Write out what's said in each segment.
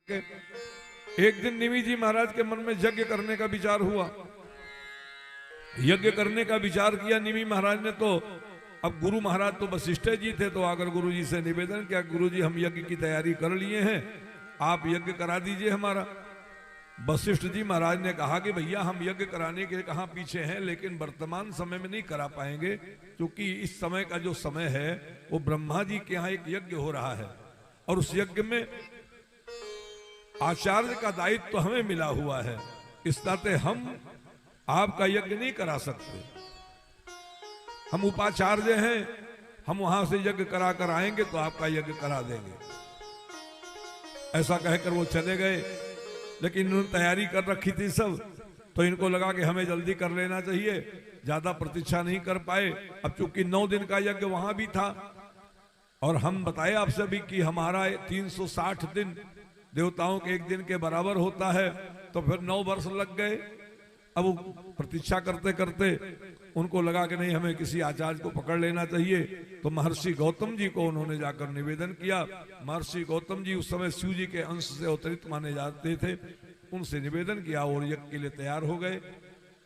एक दिन निमि जी महाराज के मन में यज्ञ करने का विचार हुआ। यज्ञ करने का विचार किया निमि महाराज ने। तो अब गुरु महाराज तो वशिष्ठ जी थे, तो आकर गुरु जी से निवेदन किया, गुरु जी हम यज्ञ की तैयारी कर लिए हैं, आप यज्ञ करा दीजिए हमारा। वशिष्ठ जी महाराज ने कहा कि भैया हम यज्ञ कराने के कहाँ पीछे हैं, लेकिन वर्तमान समय में नहीं करा पाएंगे, क्योंकि इस समय का जो समय है वो ब्रह्मा जी के यहाँ एक यज्ञ हो रहा है और उस यज्ञ में आचार्य का दायित्व तो हमें मिला हुआ है। इस नाते हम आपका यज्ञ नहीं करा सकते, हम उपाचार्य हैं, हम वहां से यज्ञ करा कर आएंगे तो आपका यज्ञ करा देंगे। ऐसा कहकर वो चले गए, लेकिन इन्होंने तैयारी कर रखी थी सब, तो इनको लगा कि हमें जल्दी कर लेना चाहिए, ज्यादा प्रतीक्षा नहीं कर पाए। अब चूंकि 9 दिन का यज्ञ वहां भी था और हम बताए आप सभी कि हमारा 360 दिन देवताओं के एक दिन के बराबर होता है, तो फिर 9 वर्ष लग गए। अब वो प्रतीक्षा करते करते उनको लगा कि नहीं हमें किसी आचार्य को पकड़ लेना चाहिए, तो महर्षि गौतम जी को उन्होंने जाकर निवेदन किया। महर्षि गौतम जी उस समय शिव जी के अंश से अवतरित माने जाते थे, उनसे निवेदन किया और यज्ञ के लिए तैयार हो गए।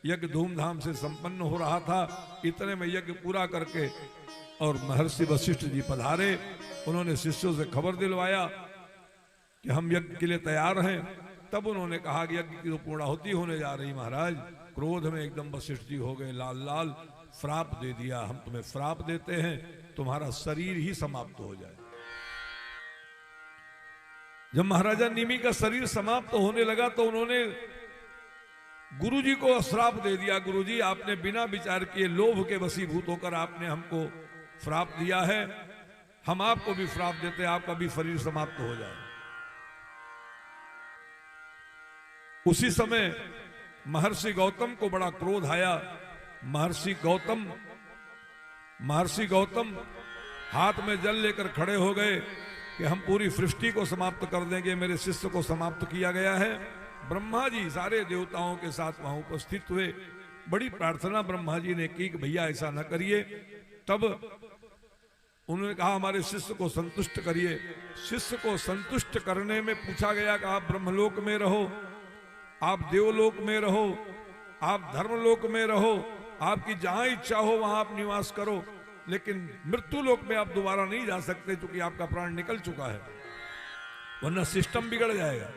यज्ञ धूमधाम से संपन्न हो रहा था। इतने में यज्ञ पूरा करके और महर्षि वशिष्ठ जी पधारे। उन्होंने शिष्यों से खबर दिलवाया कि हम यज्ञ के लिए तैयार हैं। तब उन्होंने कहा कि यज्ञ की तो पूर्णाहुति होने जा रही महाराज। क्रोध में एकदम वशिष्ठ जी हो गए लाल लाल, श्राप दे दिया, हम तुम्हें श्राप देते हैं, तुम्हारा शरीर ही समाप्त हो जाए। जब महाराजा निमि का शरीर समाप्त होने लगा तो उन्होंने गुरु जी को श्राप दे दिया, गुरु जी आपने बिना विचार किए लोभ के वशीभूत होकर आपने हमको श्राप दिया है, हम आपको भी श्राप देते, आपका भी शरीर समाप्त हो जाए। उसी समय महर्षि गौतम को बड़ा क्रोध आया। महर्षि गौतम हाथ में जल लेकर खड़े हो गए कि हम पूरी सृष्टि को समाप्त कर देंगे, मेरे शिष्य को समाप्त किया गया है। ब्रह्मा जी सारे देवताओं के साथ वहां उपस्थित हुए। बड़ी प्रार्थना ब्रह्मा जी ने की कि भैया ऐसा न करिए। तब उन्होंने कहा हमारे शिष्य को संतुष्ट करिए। शिष्य को संतुष्ट करने में पूछा गया कि आप ब्रह्मलोक में रहो, आप देवलोक में रहो, आप धर्मलोक में रहो, आपकी जहां इच्छा हो वहां आप निवास करो, लेकिन मृत्यु लोक में आप दोबारा नहीं जा सकते, क्योंकि आपका प्राण निकल चुका है, वरना सिस्टम बिगड़ जाएगा।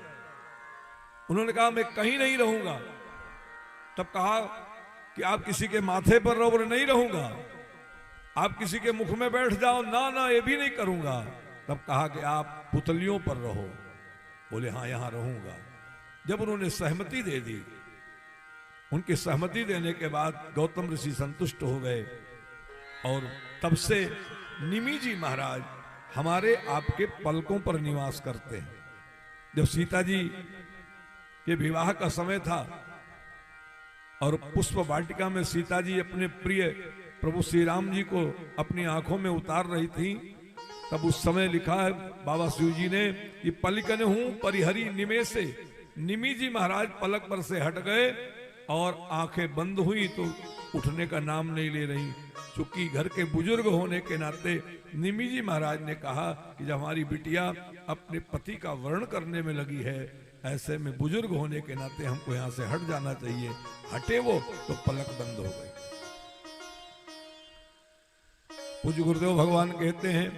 उन्होंने कहा मैं कहीं नहीं रहूंगा। तब कहा कि आप किसी के माथे पर रहो, बोले नहीं रहूंगा। आप किसी के मुख में बैठ जाओ, ना ना ये भी नहीं करूंगा। तब कहा कि आप पुतलियों पर रहो, बोले हाँ यहां रहूंगा। जब उन्होंने सहमति दे दी, उनकी सहमति देने के बाद गौतम ऋषि संतुष्ट हो गए और तब से निमि जी महाराज हमारे आपके पलकों पर निवास करते हैं। जब सीता जी के विवाह का समय था और पुष्प वाटिका में सीता जी अपने प्रिय प्रभु श्री राम जी को अपनी आंखों में उतार रही थी, तब उस समय लिखा है बाबा शिव जी ने कि पलिकन हूं परिहरी निमे से। निमि जी महाराज पलक पर से हट गए और आंखें बंद हुई तो उठने का नाम नहीं ले रही। चूंकि घर के बुजुर्ग होने के नाते निमि जी महाराज ने कहा कि जब हमारी बिटिया अपने पति का वर्ण करने में लगी है, ऐसे में बुजुर्ग होने के नाते हमको यहाँ से हट जाना चाहिए। हटे वो तो पलक बंद हो गई। पूज्य गुरुदेव भगवान कहते हैं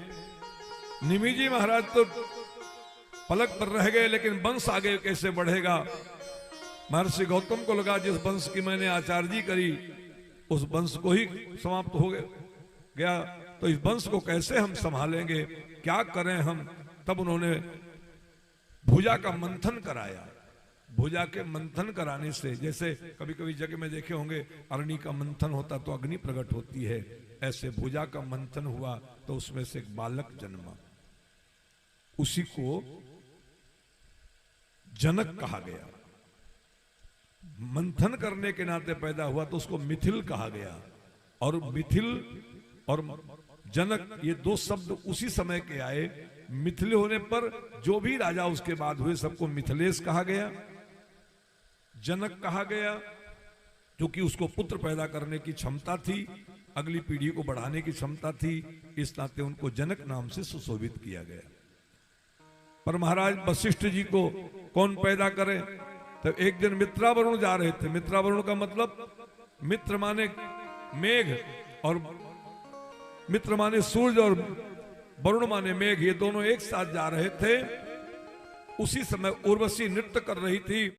निमि जी महाराज तो पलक पर रह गए, लेकिन वंश आगे कैसे बढ़ेगा। महर्षि गौतम को लगा जिस वंश की मैंने आचार्य करी उस वंश को ही समाप्त हो गया, तो इस वंश को कैसे हम संभालेंगे, क्या करें हम। तब उन्होंने भुजा का मंथन कराया। भुजा के मंथन कराने से, जैसे कभी कभी जगह में देखे होंगे अग्नि का मंथन होता तो अग्नि प्रकट होती है, ऐसे भुजा का मंथन हुआ तो उसमें से एक बालक जन्मा। उसी को जनक कहा गया। मंथन करने के नाते पैदा हुआ तो उसको मिथिल कहा गया। और मिथिल और जनक ये 2 शब्द उसी समय के आए। मिथिल होने पर जो भी राजा उसके बाद हुए सबको मिथिलेश कहा गया, जनक कहा गया, क्योंकि उसको पुत्र पैदा करने की क्षमता थी, अगली पीढ़ी को बढ़ाने की क्षमता थी, इस नाते उनको जनक नाम से सुशोभित किया गया। पर महाराज वशिष्ठ जी को कौन पैदा करे? तो एक दिन मित्रा वरुण जा रहे थे। मित्रा वरुण का मतलब मित्र माने मेघ, और मित्र माने सूरज, और वरुण माने मेघ, ये दोनों एक साथ जा रहे थे। उसी समय उर्वशी नृत्य कर रही थी।